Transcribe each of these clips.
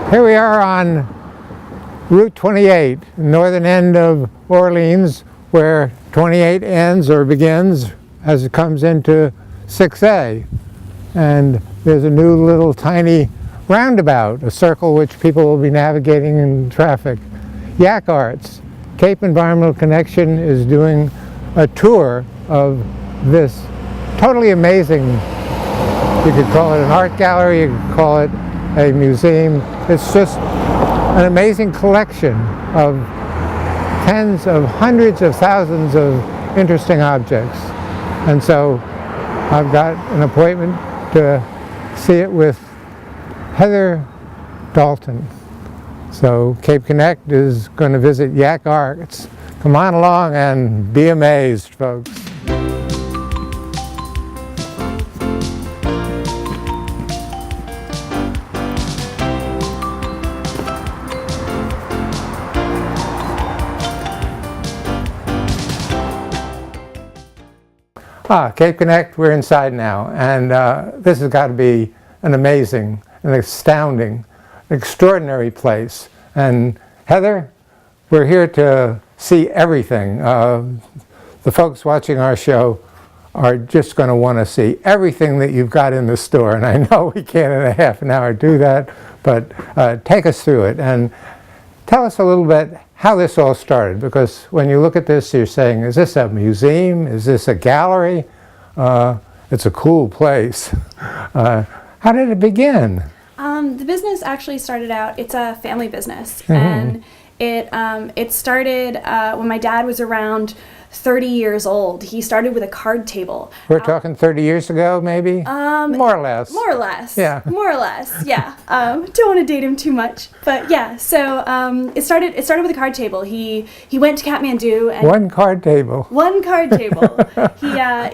Here we are on Route 28, northern end of Orleans, where 28 ends or begins as it comes into 6A. And there's a new little tiny roundabout, a circle which people will be navigating in traffic. Yak Arts, Cape Environmental Connection, is doing a tour of this totally amazing, you could call it an art gallery, you could call it a museum. It's just an amazing collection of tens of hundreds of thousands of interesting objects. And so I've got an appointment to see it with Heather Dalton. So Cape Connect is going to visit Yak Arts. Come on along and be amazed, folks. Cape Connect, we're inside now, and this has got to be an amazing, an astounding, extraordinary place. And Heather, we're here to see everything. The folks watching our show are just going to want to see everything that you've got in the store, and I know we can't in a half an hour do that, but take us through it and tell us a little bit how this all started, because when you look at this, you're saying, is this a museum? Is this a gallery? It's a cool place. How did it begin? The business actually started out, it's a family business, and it started when my dad was around 30 years old. He started with a card table. We're talking 30 years ago, maybe? More or less. More or less. Yeah. More or less, yeah. Don't want to date him too much, but yeah. So it started with a card table. He went to Kathmandu and one card table. One card table.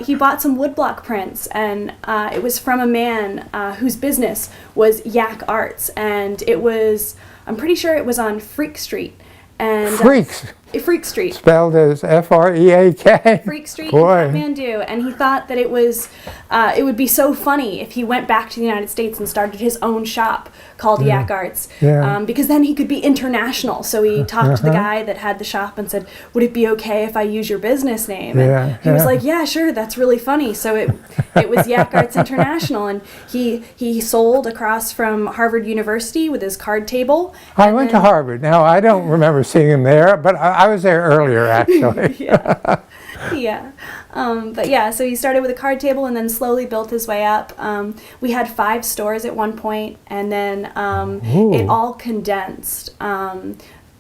He bought some woodblock prints, and it was from a man whose business was Yak Arts, and it was, I'm pretty sure it was on Freak Street. And Freak Street. Spelled as F-R-E-A-K. Freak Street Boy. in Kathmandu, and he thought that it would be so funny if he went back to the United States and started his own shop called Yak Arts, because then he could be international. So he talked to the guy that had the shop and said, "Would it be okay if I use your business name?" And he was like, "Yeah, sure, that's really funny." So it was Yak Arts International, and he sold across from Harvard University with his card table. I went to Harvard. Now I don't remember seeing him there, but I was there earlier, actually. Yeah. But yeah, so he started with a card table and then slowly built his way up. We had 5 stores at one point, and then it all condensed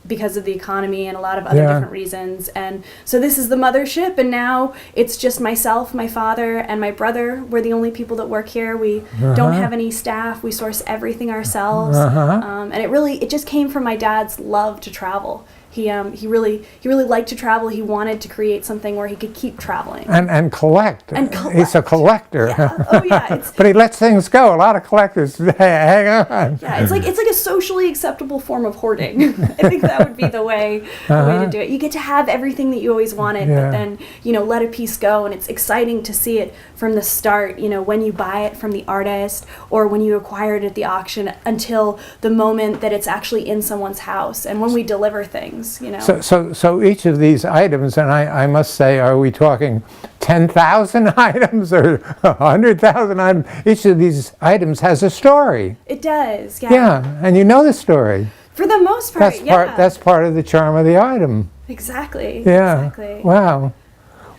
because of the economy and a lot of other different reasons. And so this is the mothership, and now it's just myself, my father, and my brother. We're the only people that work here. We don't have any staff. We source everything ourselves. And it just came from my dad's love to travel. He really liked to travel. He wanted to create something where he could keep traveling and collect. He's a collector. Yeah. Oh yeah. But he lets things go. A lot of collectors hang on. Yeah, it's like a socially acceptable form of hoarding. I think that would be the way to do it. You get to have everything that you always wanted, but then let a piece go, and it's exciting to see it from the start. When you buy it from the artist or when you acquire it at the auction until the moment that it's actually in someone's house, and when we deliver things. So each of these items, and I must say, are we talking 10,000 items or 100,000 items? Each of these items has a story. It does, yeah. Yeah, and you know the story. For the most part, That's part of the charm of the item. Exactly. Yeah. Exactly. Wow.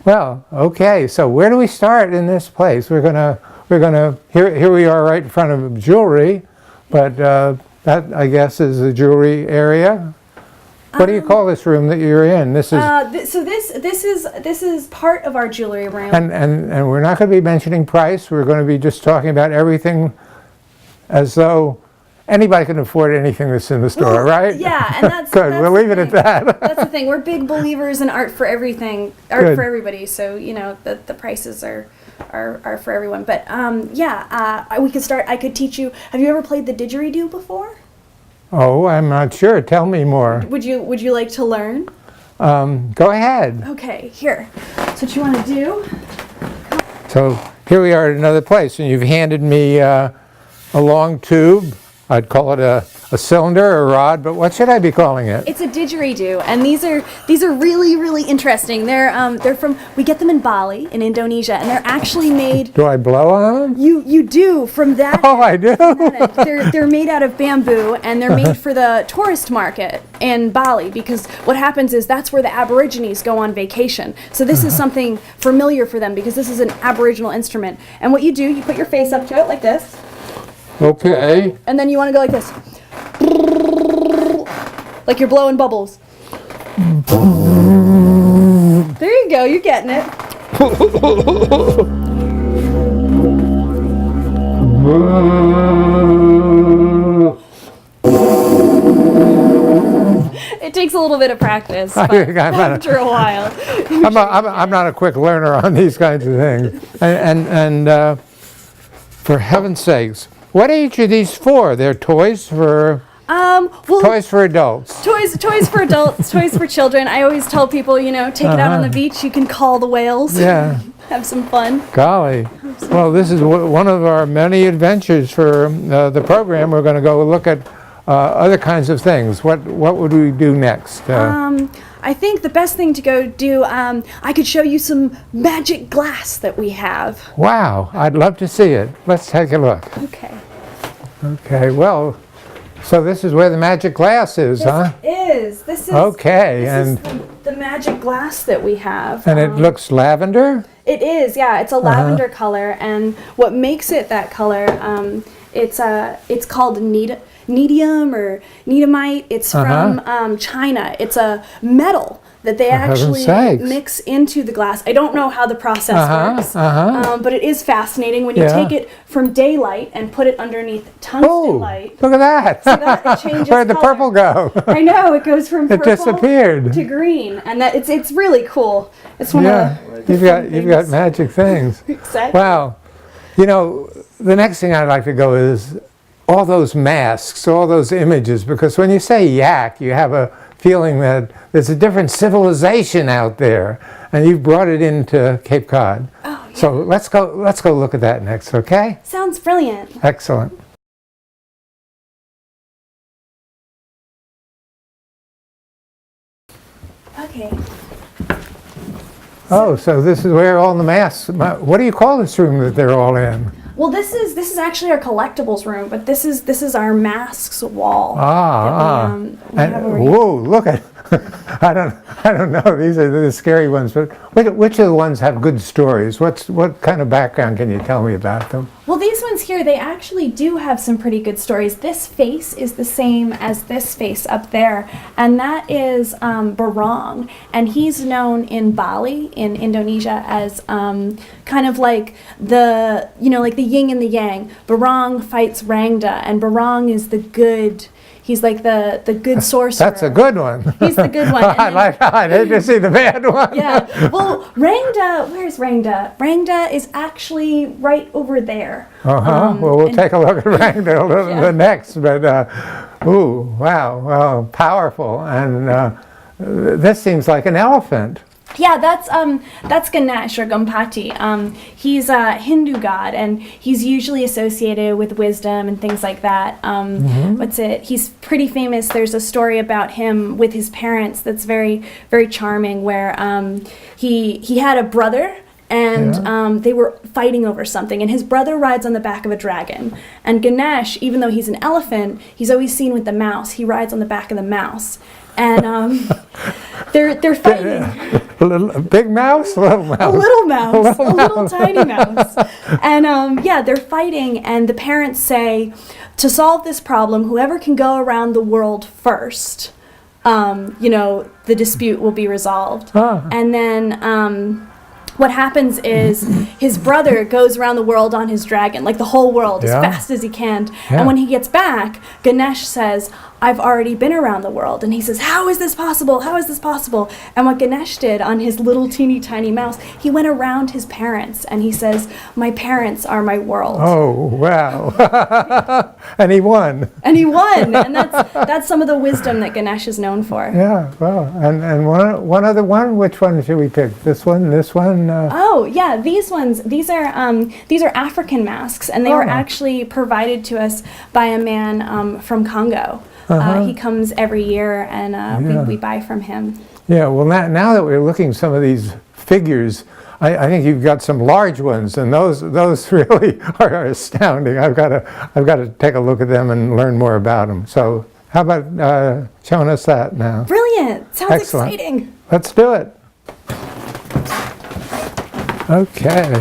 Well, okay. So where do we start in this place? We're gonna here we are right in front of jewelry, but that I guess is the jewelry area. What do you call this room that you're in? This is this is part of our jewelry room. And we're not going to be mentioning price. We're going to be just talking about everything as though anybody can afford anything that's in the store, right? Yeah, and that's good. We'll leave it at that. That's the thing. We're big believers in art for everything, art for everybody. So the prices are for everyone. But we could start. I could teach you. Have you ever played the didgeridoo before? Oh, I'm not sure. Tell me more. Would you like to learn? Go ahead. Okay, here. So what you want to do? So here we are at another place, and you've handed me a long tube. I'd call it a a cylinder or a rod, but what should I be calling it? It's a didgeridoo, and these are really interesting. They're from, we get them in Bali in Indonesia, and they're actually made. Do I blow on them? You do from that. Oh, I do. They're made out of bamboo, and they're made for the tourist market in Bali, because what happens is that's where the Aborigines go on vacation. So this is something familiar for them, because this is an Aboriginal instrument. And what you do, you put your face up to it like this. Okay. And then you want to go like this. Like you're blowing bubbles. There you go, you're getting it. It takes a little bit of practice, but after a while. I'm not a quick learner on these kinds of things. And for heaven's sakes, what age are these for? They're toys for... toys for adults. Toys for adults, toys for children. I always tell people, take it out on the beach. You can call the whales. Yeah. Have some fun. Golly. Well, this is one of our many adventures for the program. We're going to go look at other kinds of things. What would we do next? I think the best thing to go do, I could show you some magic glass that we have. Wow. I'd love to see it. Let's take a look. Okay. Okay. Well, so this is where the magic glass is, huh? This is okay. This is the magic glass that we have. And it looks lavender? It is, yeah. It's a lavender color, and what makes it that color, it's called Nedium or Nedamite. It's from China. It's a metal that they actually mix into the glass. I don't know how the process works, but it is fascinating when you take it from daylight and put it underneath tungsten light. Look at that! So that it changes Where'd the color. purple go? I know, it goes from purple disappeared to green, and that it's really cool. It's one of the you've got magic things. Exactly. Wow. The next thing I'd like to go is all those masks, all those images, because when you say yak, you have a feeling that there's a different civilization out there, and you've brought it into Cape Cod. Oh, yeah. So let's go look at that next, okay? Sounds brilliant. Excellent. Okay. Oh, so this is where all the masks, what do you call this room that they're all in? Well, this is actually our collectibles room, but this is our masks wall. Whoa! Look at, I don't know. These are the scary ones, but which of the ones have good stories? What kind of background can you tell me about them? Well, these ones here, they actually do have some pretty good stories. This face is the same as this face up there, and that is Barong, and he's known in Bali, in Indonesia, as kind of like the yin and the yang. Barong fights Rangda, and Barong is the good. He's like the good sorcerer. That's a good one. He's the good one. I'd hate to see the bad one. Yeah. Well, Rangda, where's Rangda? Rangda is actually right over there. Well, we'll take a look at Rangda a little next. But, ooh, wow. Well, powerful. And this seems like an elephant. Yeah, that's Ganesh or Gampati. He's a Hindu god, and he's usually associated with wisdom and things like that. He's pretty famous. There's a story about him with his parents that's very, very charming, where he had a brother, and they were fighting over something, and his brother rides on the back of a dragon, and Ganesh, even though he's an elephant, he's always seen with the mouse. He rides on the back of the mouse, and they're fighting. A big mouse? Little mouse? A little mouse. A little tiny mouse. And they're fighting, and the parents say, to solve this problem, whoever can go around the world first, the dispute will be resolved. And then what happens is his brother goes around the world on his dragon, like the whole world, as fast as he can. And when he gets back, Ganesh says, I've already been around the world. And he says, how is this possible? How is this possible? And what Ganesh did on his little teeny tiny mouse, he went around his parents and he says, my parents are my world. Oh, wow. And he won. And he won. And that's some of the wisdom that Ganesh is known for. Yeah, well, and one other one, which one should we pick? This one, this one? Oh, yeah, these ones, these are African masks, and they were actually provided to us by a man from Congo. He comes every year, and we buy from him. Yeah, well, now that we're looking at some of these figures, I think you've got some large ones, and those really are astounding. I've got to take a look at them and learn more about them. So how about showing us that now? Brilliant! Sounds Excellent. exciting. Let's do it. Okay.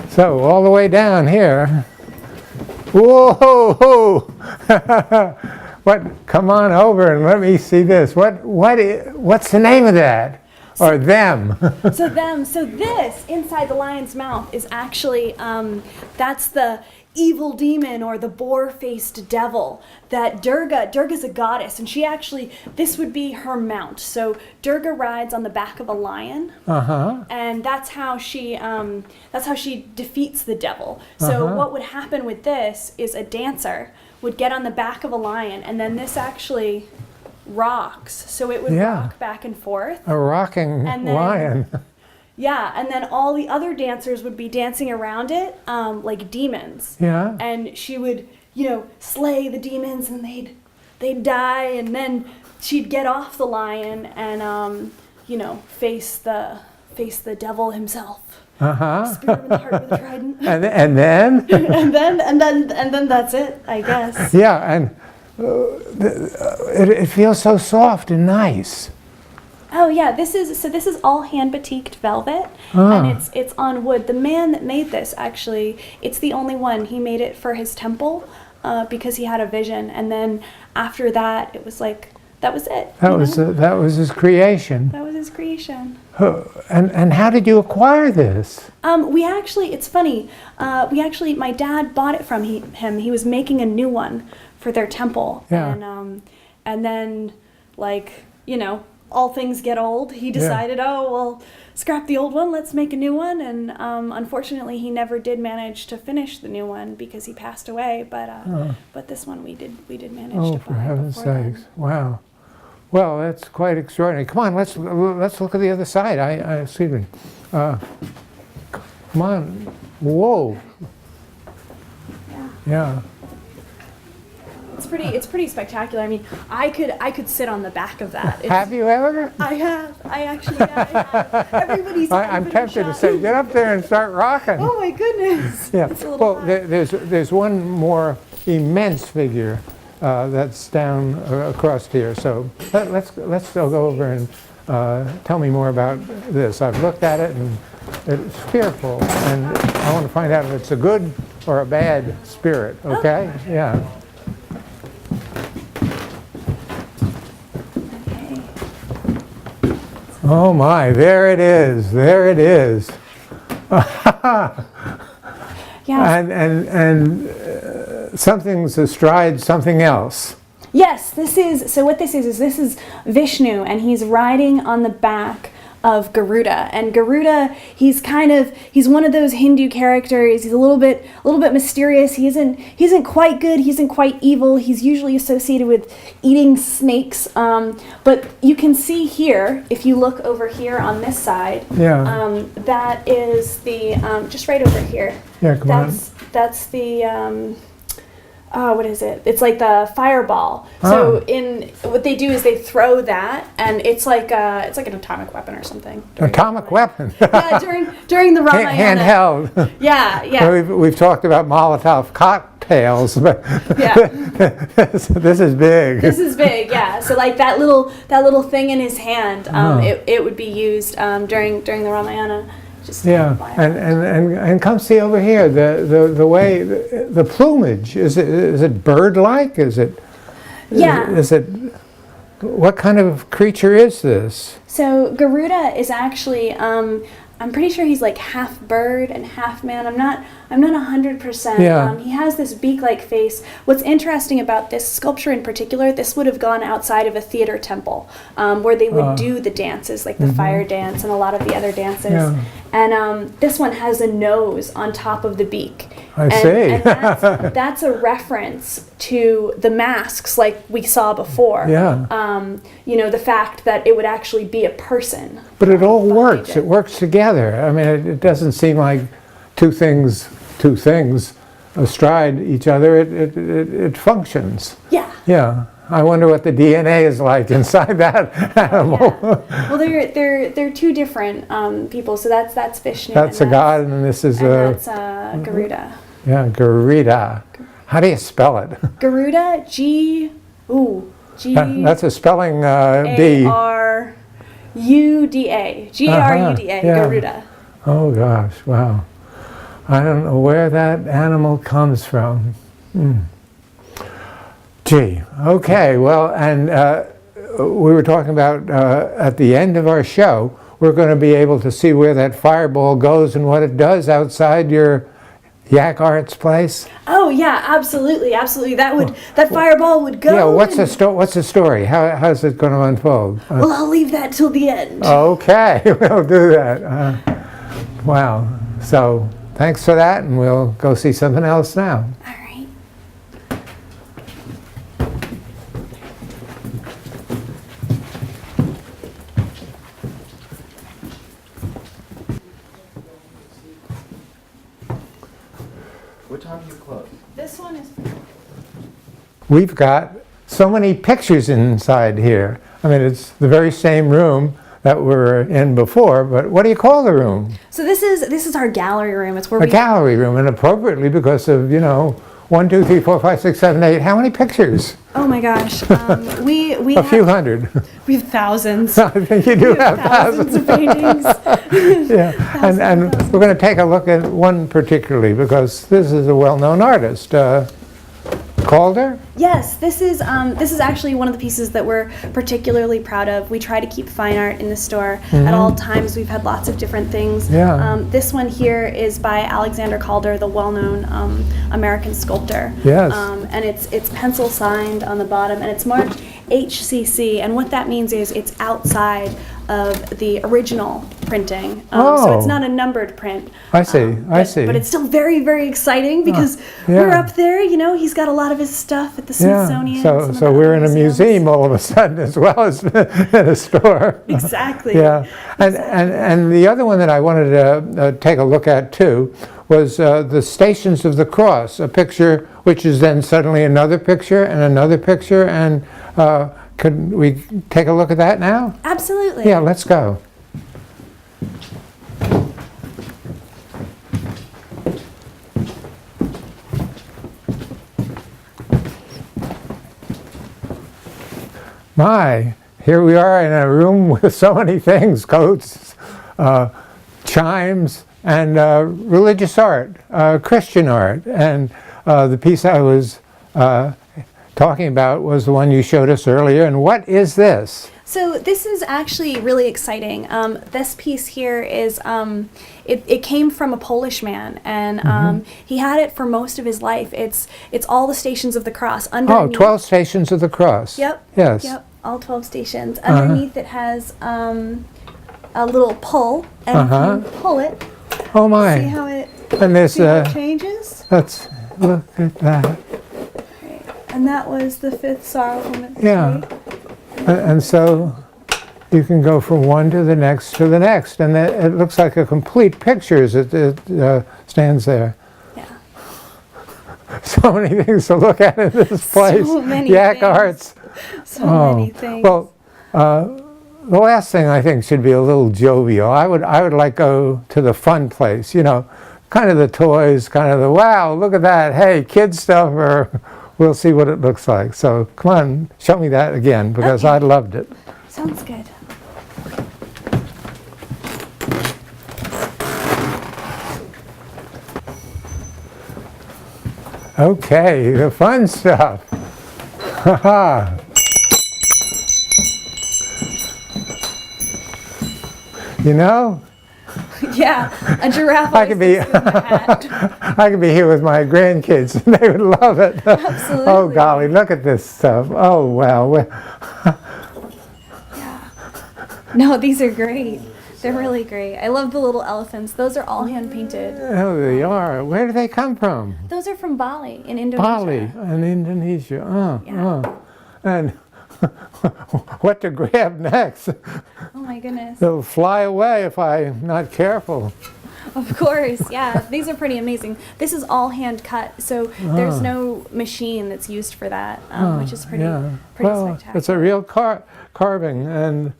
So all the way down here. Whoa! What? Come on over and let me see this. What's the name of that? Or them? So this inside the lion's mouth is actually that's the evil demon or the boar-faced devil that Durga's a goddess, and this would be her mount. So Durga rides on the back of a lion, and that's how she defeats the devil. So what would happen with this is a dancer would get on the back of a lion, and then this actually rocks. So it would rock back and forth. A rocking lion. Yeah, and then all the other dancers would be dancing around it like demons. Yeah. And she would, slay the demons, and they'd die, and then she'd get off the lion and face the devil himself. Spear him in the heart with a trident. And then? and then that's it, I guess. Yeah, and it feels so soft and nice. Oh yeah, this is all hand batiqued velvet, and it's on wood. The man that made this, actually, it's the only one. He made it for his temple because he had a vision, and then after that, it was like that was it. That was his creation. That was his creation. And how did you acquire this? It's funny. My dad bought it from him. He was making a new one for their temple, and then all things get old. He decided, scrap the old one, let's make a new one. And unfortunately, he never did manage to finish the new one because he passed away. But this one we did manage to buy. Oh, for heaven's sakes! Wow. Well, that's quite extraordinary. Come on, let's look at the other side. Excuse me. Come on. Whoa. Yeah. It's pretty spectacular. I mean, I could sit on the back of that. Have you ever? I have. I have. Everybody's. I'm tempted to say, get up there and start rocking. Oh my goodness. Yeah. Well, there's one more immense figure that's down across here. So let's still go over and tell me more about this. I've looked at it and it's fearful, and I want to find out if it's a good or a bad spirit. Okay? Yeah. Oh my, there it is. There it is. Yeah. And something's astride something else. Yes, this is Vishnu, and he's riding on the back of Garuda. And Garuda, he's one of those Hindu characters. He's a little bit mysterious. He isn't quite good. He isn't quite evil. He's usually associated with eating snakes. But you can see here, if you look over here on this side, that is the just right over here. Yeah, come on. That's the what is it? It's like the fireball. So what they do is they throw that, and it's like an atomic weapon or something. Atomic weapon. Yeah, during the Ramayana. Handheld. Yeah. We've talked about Molotov cocktails, but this is big. This is big, yeah. So like that little thing in his hand, it would be used during the Ramayana. And come see over here the way the plumage is it bird-like? Is it what kind of creature is this? So Garuda is actually I'm pretty sure he's like half bird and half man. I'm not 100%. Yeah. He has this beak-like face. What's interesting about this sculpture in particular, this would have gone outside of a theater temple, where they would do the dances, like the fire dance and a lot of the other dances. Yeah. And this one has a nose on top of the beak. I see. And that's a reference to the masks like we saw before. Yeah. You know, the fact that it would actually be a person. But it all behind works. it. It works together. I mean, it doesn't seem like two things astride each other. It functions. Yeah. Yeah. I wonder what the DNA is like inside that animal. Yeah. Well, they're two different people. So that's Vishnu. That's a god, and this is that's Garuda. Yeah, Garuda. How do you spell it? Garuda, G. That's a spelling bee. Garuda. Garuda. Yeah. Garuda. Oh gosh, wow. I don't know where that animal comes from. Gee, okay, well, and we were talking about at the end of our show, we're going to be able to see where that fireball goes and what it does outside your Yak Arts place. Oh yeah, absolutely. That fireball would go. Yeah, what's the story? How's it going to unfold? Well, I'll leave that till the end. Okay, we'll do that. Wow. So thanks for that, and we'll go see something else now. All right. What time do you close? This one is. We've got so many pictures inside here. I mean, it's the very same room that we were in before, but what do you call the room? So this is our gallery room. It's where A gallery room, and appropriately because of, 1, 2, 3, 4, 5, 6, 7, 8. How many pictures? Oh my gosh, we A few hundred. We have thousands. I think you do have Thousands of paintings. Yeah, and we're going to take a look at one particularly because this is a well-known artist. Calder? Yes, this is actually one of the pieces that we're particularly proud of. We try to keep fine art in the store at all times. We've had lots of different things. Yeah. This one here is by Alexander Calder, the well-known American sculptor. Yes. And it's pencil signed on the bottom, and it's marked HCC. And what that means is it's outside of the original printing. So it's not a numbered print. I see. But it's still very, very exciting because yeah. we're up there, he's got a lot of his stuff at the Smithsonian. Yeah, so we're in a museum all of a sudden as well as in a store. Exactly. Yeah, and the other one that I wanted to take a look at too was the Stations of the Cross, a picture which is then suddenly another picture and another picture, and could we take a look at that now? Absolutely. Yeah, let's go. My, here we are in a room with so many things, coats, chimes, and religious art, Christian art. And the piece I was talking about was the one you showed us earlier. And what is this? So this is actually really exciting. This piece here is, it came from a Polish man, and he had it for most of his life. It's all the Stations of the Cross. Underneath, 12 Stations of the Cross. Yep. Yes. Yep, all 12 stations. Underneath it has a little pull, and if you pull it, Oh my. see how it, And there's see how it changes? let's look at that. And that was the fifth sorrowful. Yeah. And so you can go from one to the next to the next, and it looks like a complete picture as it stands there. Yeah. So many things to look at in this place. So many Yak things. Arts. So many things. Well, the last thing I think should be a little jovial. I would like go to the fun place, kind of the toys, kind of the wow, look at that, hey, kids stuff, or we'll see what it looks like. So come on, show me that again because Okay. I loved it. Sounds good. Okay, the fun stuff. Haha. Yeah, a giraffe. I could be always fits in the hat. I could be here with my grandkids and they would love it. Absolutely. Oh golly, look at this stuff. Oh wow. No, these are great. They're really great. I love the little elephants. Those are all hand painted. Oh, they are. Where do they come from? Those are from Bali in Indonesia. Bali in Indonesia. Yeah. And what to grab next? Oh my goodness. They'll fly away if I'm not careful. Of course, yeah. These are pretty amazing. This is all hand cut, so there's no machine that's used for that, which is pretty, Yeah. pretty Well, spectacular. it's a real carving, and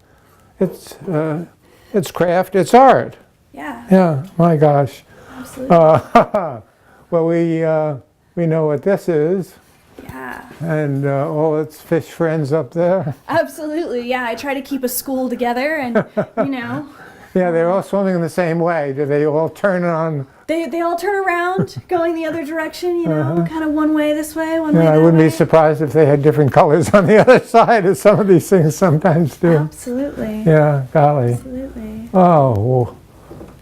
it's craft, it's art. Yeah, Yeah, my gosh. absolutely. Well, we know what this is, Yeah, and all its fish friends up there. absolutely. Yeah, I try to keep a school together, and you know, Yeah, they're all swimming in the same way. Do they all turn on? they all turn around, going the other direction. You know, kind of one way this way, one way Yeah, I that wouldn't way. be surprised if they had different colors on the other side, as some of these things sometimes do. Absolutely. Yeah, golly. Absolutely. Oh, well,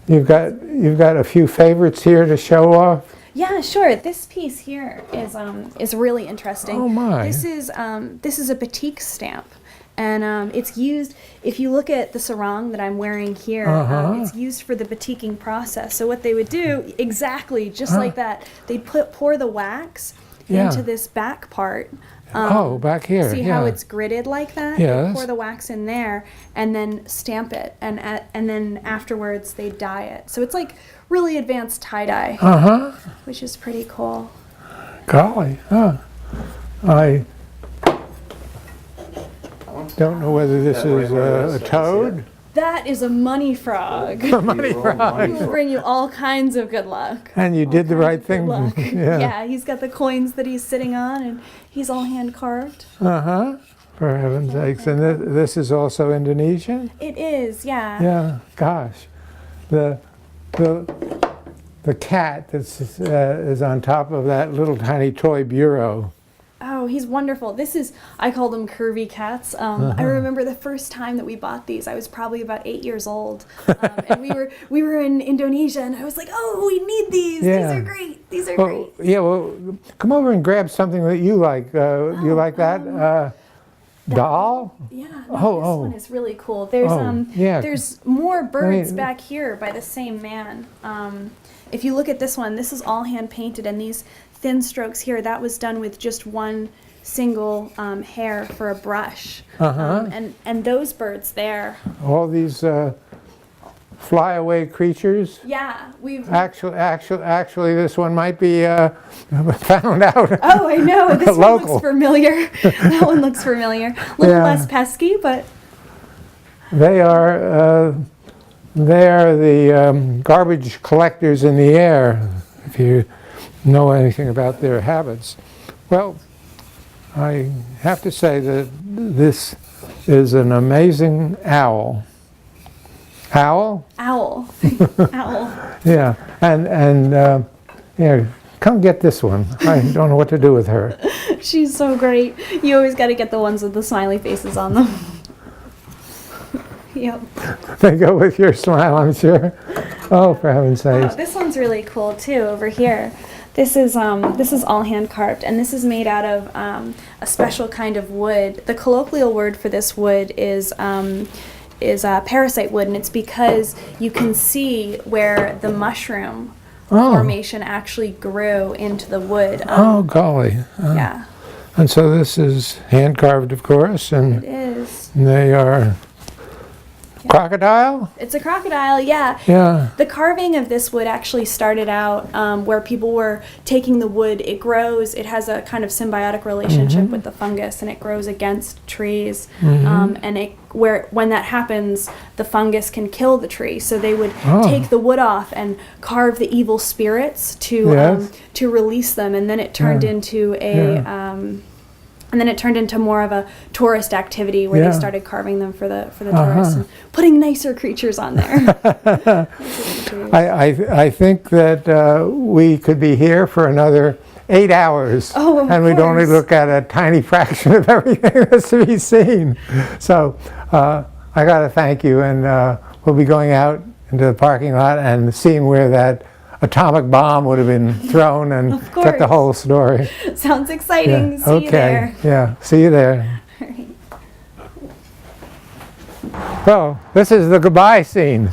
you've got a few favorites here to show off. Yeah, sure. This piece here is really interesting. Oh my! This is a batik stamp, and it's used. If you look at the sarong that I'm wearing here, it's used for the batiking process. So what they would do exactly just like that, they'd pour the wax into this back part. Back here. See how it's gridded like that? Yes. They pour the wax in there and then stamp it, and then afterwards they dye it. So it's like really advanced tie-dye, which is pretty cool. Golly, I don't know whether this is a toad. That is a money frog. A money frog. He will bring you all kinds of good luck. And you did the right thing. Good luck. Yeah. Yeah, he's got the coins that he's sitting on, and he's all hand carved. For heaven's sakes. And this is also Indonesian? It is, yeah. Yeah, gosh. The cat that's is on top of that little tiny toy bureau. Oh, he's wonderful. I call them curvy cats. I remember the first time that we bought these. I was probably about 8 years old, and we were in Indonesia, and I was like, "Oh, we need these. Yeah. These are great. These are great." Yeah, well, come over and grab something that you like. You like that? Doll? Yeah, Oh, this oh. one is really cool. There's yeah. there's more birds mean- back here by the same man. If you look at this one, this is all hand painted, and these thin strokes here, that was done with just one single hair for a brush. And those birds there. All these flyaway creatures. Yeah, we've. Actually, this one might be found out. Oh, I know. This one Local. looks familiar. That one looks familiar. A little Yeah. less pesky, but They are the garbage collectors in the air, if you know anything about their habits. Well, I have to say that this is an amazing owl. Owl? owl. Owl. Yeah, and yeah, come get this one. I don't know what to do with her. She's so great. You always got to get the ones with the smiley faces on them. Yep. They go with your smile, I'm sure. Oh, for heaven's Oh, sakes. this one's really cool too. Over here, this is all hand carved, and this is made out of a special kind of wood. The colloquial word for this wood is parasite wood, and it's because you can see where the mushroom formation actually grew into the wood. Oh, golly. Yeah, And so this is hand carved, of course, it and is. they are crocodile? It's a crocodile. Yeah. Yeah. The carving of this wood actually started out where people were taking the wood. It grows. It has a kind of symbiotic relationship with the fungus, and it grows against trees. And when that happens, the fungus can kill the tree. So they would take the wood off and carve the evil spirits to release them, and then it turned into and then it turned into more of a tourist activity where they started carving them for the tourists and putting nicer creatures on there. I think that we could be here for another 8 hours, and we'd only look at a tiny fraction of everything that's to be seen. So I got to thank you, and we'll be going out into the parking lot and seeing where that atomic bomb would have been thrown and Of get the course. whole story. Sounds exciting. Yeah. See you there. Yeah, see you there. All right. Well, this is the goodbye scene.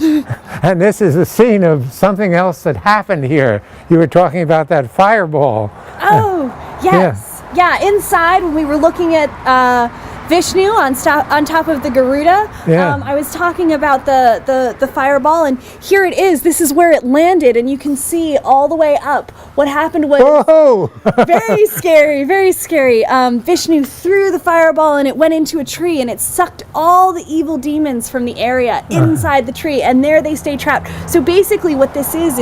And this is the scene of something else that happened here. You were talking about that fireball. Oh, yes. Yeah, inside when we were looking at Vishnu on top of the Garuda, Yeah. I was talking about the fireball, and here it is. This is where it landed, and you can see all the way up. What happened was Whoa! very scary, very scary. Vishnu threw the fireball, and it went into a tree, and it sucked all the evil demons from the area inside the tree, and there they stay trapped. So basically, what this is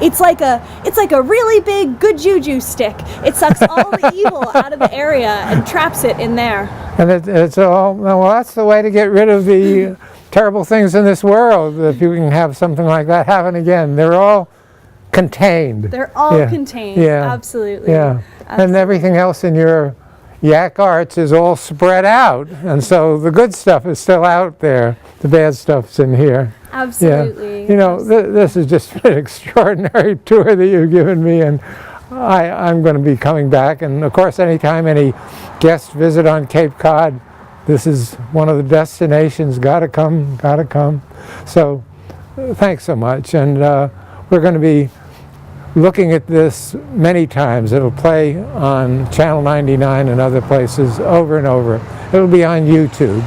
it's like a really big good juju stick. It sucks all the evil out of the area and traps it in there. And it's all, well, that's the way to get rid of the terrible things in this world, if you can have something like that happen again. They're all contained. They're all Yeah. contained. Yeah. Absolutely. Yeah. And everything else in your Yak Arts is all spread out. And so the good stuff is still out there. The bad stuff's in here. Absolutely. Yeah. You know, this is just an extraordinary tour that you've given me, and I'm going to be coming back. And of course, anytime any guests visit on Cape Cod, this is one of the destinations. Gotta come, gotta come. So thanks so much. And we're going to be looking at this many times. It'll play on Channel 99 and other places over and over. It'll be on YouTube.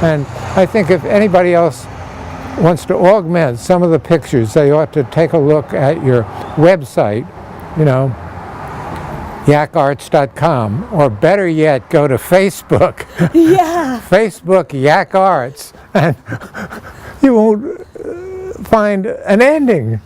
And I think if anybody else wants to augment some of the pictures, they ought to take a look at your website, you know, yakarts.com, or better yet, go to Facebook. Yeah. Facebook Yak Arts, and you won't find an ending.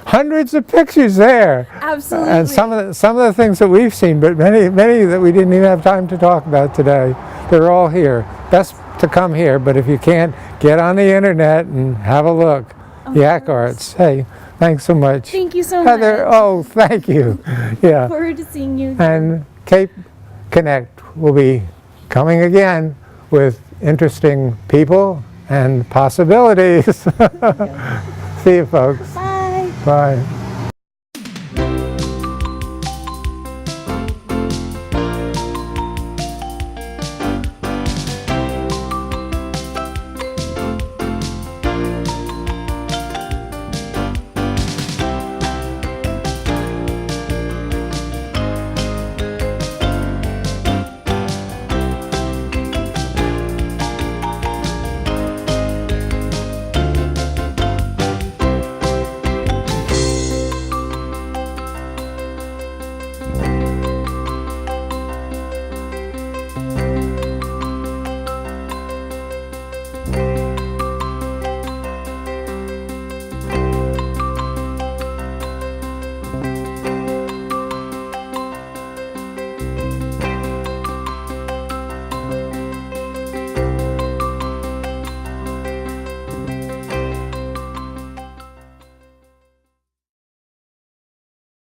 Hundreds of pictures there. Absolutely. And some of the things that we've seen, but many that we didn't even have time to talk about today, they're all here. Best to come here, but if you can't, get on the internet and have a look. Yak Arts. Hey, thanks so much. Thank you so Heather, much. oh, thank you. Yeah. Look forward to seeing you. And Cape Connect will be coming again with interesting people and possibilities. See you, folks. Bye. Bye.